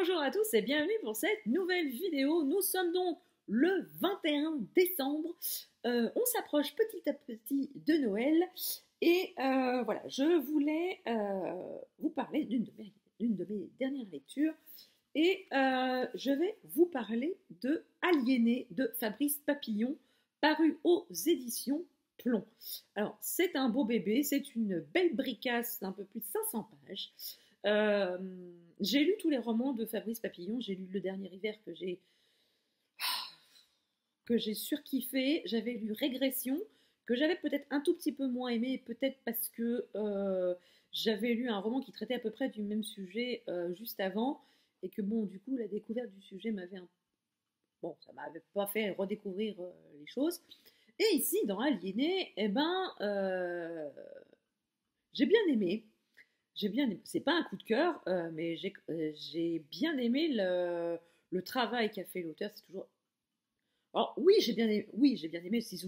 Bonjour à tous et bienvenue pour cette nouvelle vidéo. Nous sommes donc le 21 décembre. On s'approche petit à petit de Noël. Et voilà, je voulais vous parler d'une de mes dernières lectures. Et je vais vous parler de Aliéné de Fabrice Papillon, paru aux éditions Plomb. Alors, c'est un beau bébé, c'est une belle bricasse d'un peu plus de 500 pages. J'ai lu tous les romans de Fabrice Papillon, j'ai lu Le Dernier Hiver que j'ai surkiffé, j'avais lu Régression, que j'avais peut-être un tout petit peu moins aimé, peut-être parce que j'avais lu un roman qui traitait à peu près du même sujet juste avant, et que bon, du coup, la découverte du sujet bon, ça m'avait pas fait redécouvrir les choses. Et ici, dans Aliéné, eh ben, j'ai bien aimé. C'est pas un coup de cœur, mais j'ai bien aimé le travail qu'a fait l'auteur. C'est toujours. Alors oui, j'ai bien aimé. Si je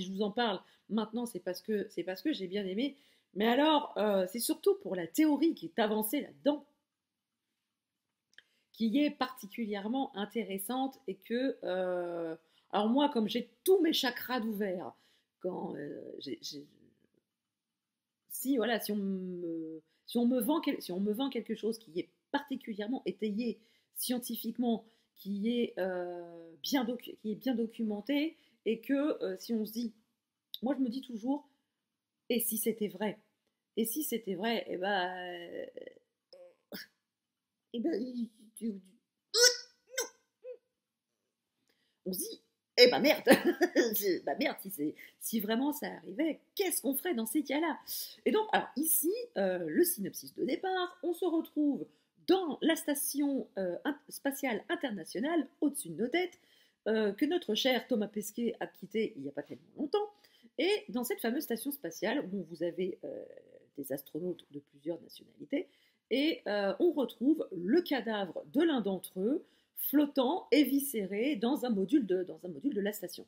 vous en parle maintenant, c'est parce que j'ai bien aimé. Mais alors, c'est surtout pour la théorie qui est avancée là-dedans, qui est particulièrement intéressante et que, alors moi, comme j'ai tous mes chakras d'ouvert, quand si voilà, si on me vend quelque chose qui est particulièrement étayé scientifiquement, qui est bien documenté, et que si on se dit, moi je me dis toujours, et si c'était vrai, et si c'était vrai, et ben, on se dit, eh ben merde, bah merde, si vraiment ça arrivait, qu'est-ce qu'on ferait dans ces cas-là? Et donc, alors ici, le synopsis de départ, on se retrouve dans la station spatiale internationale, au-dessus de nos têtes, que notre cher Thomas Pesquet a quitté il n'y a pas tellement longtemps. Et dans cette fameuse station spatiale, où vous avez des astronautes de plusieurs nationalités, et on retrouve le cadavre de l'un d'entre eux, flottant, éviscéré dans un module de la station.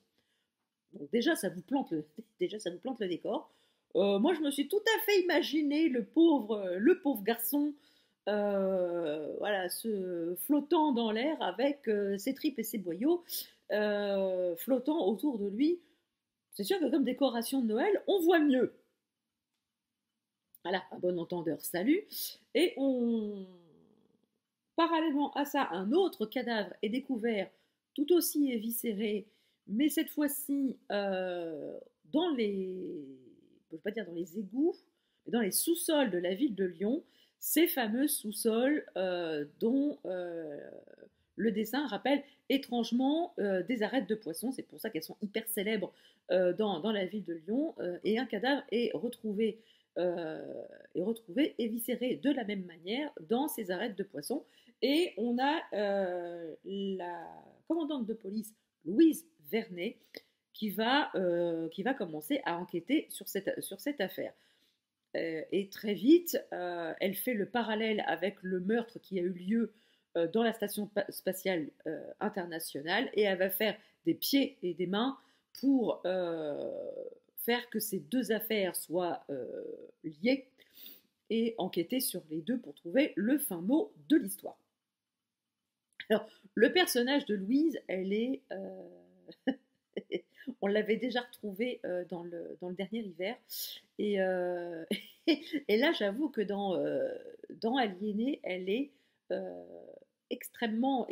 Donc déjà, ça vous plante le décor. Moi, je me suis tout à fait imaginé le pauvre garçon, voilà, flottant dans l'air avec ses tripes et ses boyaux, flottant autour de lui. C'est sûr que comme décoration de Noël, on voit mieux. Voilà, un bon entendeur, salut. Et parallèlement à ça, un autre cadavre est découvert, tout aussi éviscéré, mais cette fois-ci dans les, je ne peux pas dire dans les égouts, mais dans les sous-sols de la ville de Lyon, ces fameux sous-sols dont le dessin rappelle étrangement des arêtes de poissons. C'est pour ça qu'elles sont hyper célèbres dans la ville de Lyon. Et un cadavre est retrouvé éviscéré de la même manière dans ces arêtes de poissons. Et on a la commandante de police, Louise Vernet, qui va commencer à enquêter sur cette affaire. Et très vite, elle fait le parallèle avec le meurtre qui a eu lieu dans la station spatiale internationale, et elle va faire des pieds et des mains pour faire que ces deux affaires soient liées et enquêter sur les deux pour trouver le fin mot de l'histoire. Alors, le personnage de Louise, elle est... on l'avait déjà retrouvée dans le Dernier Hiver. Et, et là, j'avoue que dans Aliéné, elle est extrêmement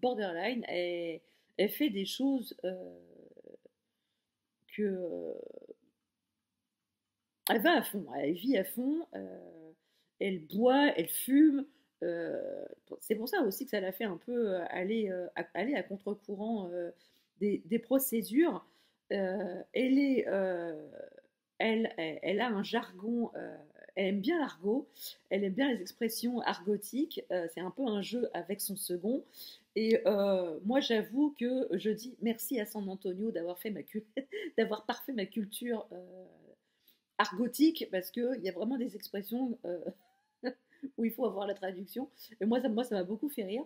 borderline. Elle fait des choses que... elle va à fond, elle vit à fond, elle boit, elle fume. C'est pour ça aussi que ça l'a fait un peu aller à contre-courant des procédures. Elle est, elle a un jargon, elle aime bien l'argot, elle aime bien les expressions argotiques. C'est un peu un jeu avec son second. Et moi, j'avoue que je dis merci à San Antonio d'avoir parfait ma culture argotique, parce qu'il y a vraiment des expressions où il faut avoir la traduction. Et moi, ça m'a beaucoup fait rire.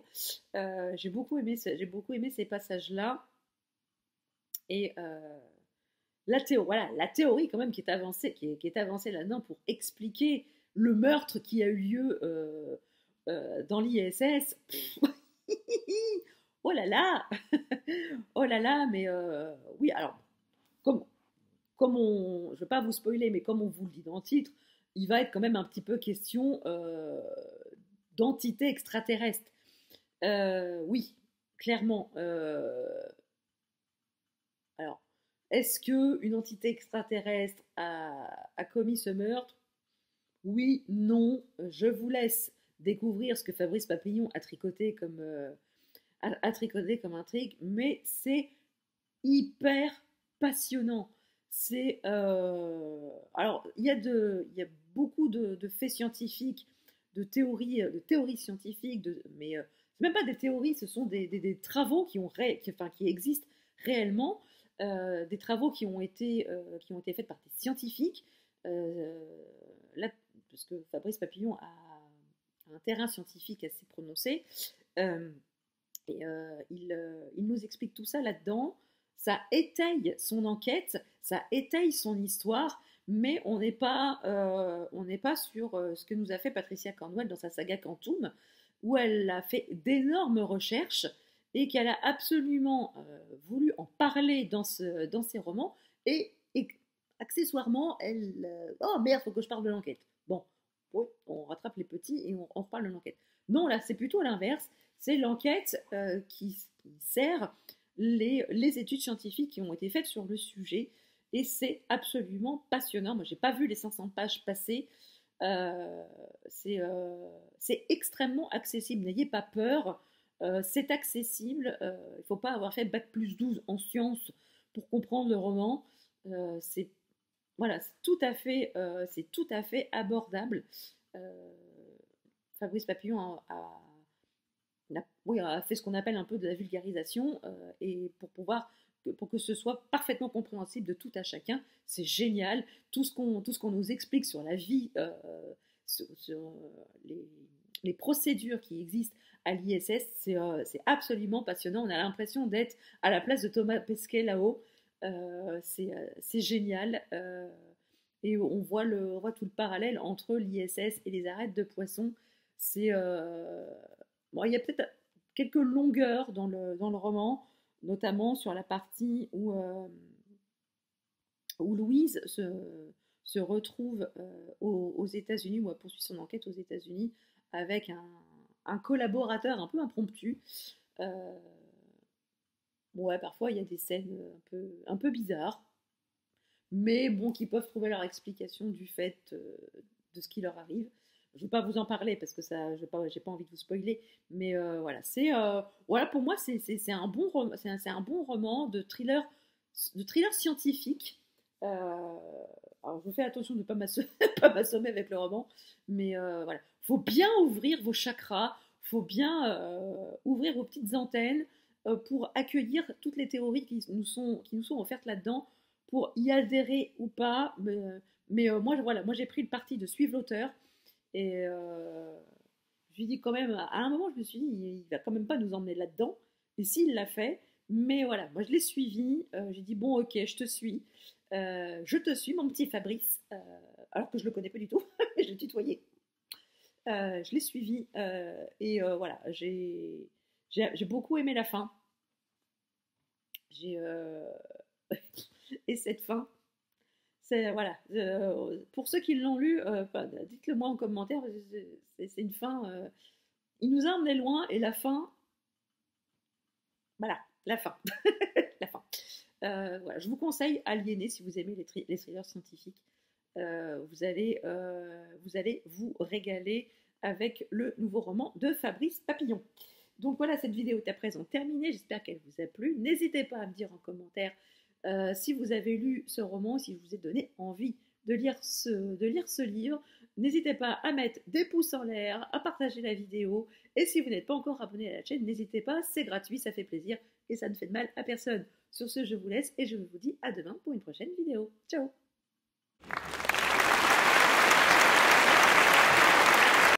J'ai beaucoup aimé ces passages-là. Et la théorie quand même qui est avancée là-dedans pour expliquer le meurtre qui a eu lieu dans l'ISS. Oh là là, oh là là, mais oui, alors, comme, je ne vais pas vous spoiler, mais comme on vous le dit dans le titre, il va être quand même un petit peu question d'entité extraterrestre. Oui, clairement. Alors, est-ce qu'une entité extraterrestre a commis ce meurtre? Oui, non, je vous laisse découvrir ce que Fabrice Papillon a tricoté comme intrigue, mais c'est hyper passionnant. C'est alors il y a beaucoup de faits scientifiques, de théories scientifiques, mais c'est même pas des théories, ce sont des travaux qui existent réellement, des travaux qui ont été faits par des scientifiques. Euh, Là, parce que Fabrice Papillon a un terrain scientifique assez prononcé. Euh, il nous explique tout ça là-dedans. Ça étaye son enquête, ça étaye son histoire, mais on n'est pas sur ce que nous a fait Patricia Cornwell dans sa saga Quantum, où elle a fait d'énormes recherches et qu'elle a absolument voulu en parler dans ses romans, et accessoirement, oh merde, faut que je parle de l'enquête. Bon, oui, on rattrape les petits et on reparle de l'enquête. Non, là, c'est plutôt l'inverse. C'est l'enquête qui sert les études scientifiques qui ont été faites sur le sujet. Et c'est absolument passionnant. Moi, j'ai pas vu les 500 pages passer. C'est extrêmement accessible. N'ayez pas peur. C'est accessible. Il ne faut pas avoir fait bac+12 en sciences pour comprendre le roman. C'est voilà, c'est tout à fait abordable. Euh, Fabrice Papillon oui, a fait ce qu'on appelle un peu de la vulgarisation, et pour que ce soit parfaitement compréhensible de tout à chacun, c'est génial. Tout ce qu'on nous explique sur la vie, sur les procédures qui existent à l'ISS, c'est absolument passionnant. On a l'impression d'être à la place de Thomas Pesquet là-haut. C'est génial. Et on voit tout le parallèle entre l'ISS et les arêtes de poissons. Bon, il y a peut-être quelques longueurs dans le roman, notamment sur la partie où Louise se retrouve aux États-Unis, où elle poursuit son enquête aux États-Unis avec un collaborateur un peu impromptu. Euh, ouais, parfois il y a des scènes un peu bizarres, mais bon, qui peuvent trouver leur explication du fait de ce qui leur arrive. Je ne vais pas vous en parler parce que ça, j'ai pas envie de vous spoiler, mais voilà, voilà, pour moi c'est un bon roman de thriller scientifique. Alors je fais attention de ne pas pas m'assommer avec le roman, mais voilà, faut bien ouvrir vos chakras, faut bien ouvrir vos petites antennes pour accueillir toutes les théories qui nous sont offertes là-dedans, pour y adhérer ou pas. Mais moi, voilà, moi j'ai pris le parti de suivre l'auteur. Et je lui dis quand même, à un moment, je me suis dit, il va quand même pas nous emmener là-dedans. Et s'il l'a fait, mais voilà, moi je l'ai suivi. J'ai dit, bon, ok, je te suis. Je te suis, mon petit Fabrice. Alors que je le connais pas du tout. Je l'ai tutoyé. Je l'ai suivi. Et voilà, j'ai beaucoup aimé la fin. Et cette fin, c'est voilà. Pour ceux qui l'ont lu, dites-le moi en commentaire. C'est une fin. Il nous a emmené loin, et la fin. Voilà, la fin. La fin. Voilà, je vous conseille Aliéné si vous aimez les thrillers scientifiques. Vous allez vous régaler avec le nouveau roman de Fabrice Papillon. Donc voilà, cette vidéo est à présent terminée. J'espère qu'elle vous a plu. N'hésitez pas à me dire en commentaire si vous avez lu ce roman, si je vous ai donné envie de lire ce livre. N'hésitez pas à mettre des pouces en l'air, à partager la vidéo. Et si vous n'êtes pas encore abonné à la chaîne, n'hésitez pas, c'est gratuit, ça fait plaisir et ça ne fait de mal à personne. Sur ce, je vous laisse et je vous dis à demain pour une prochaine vidéo. Ciao!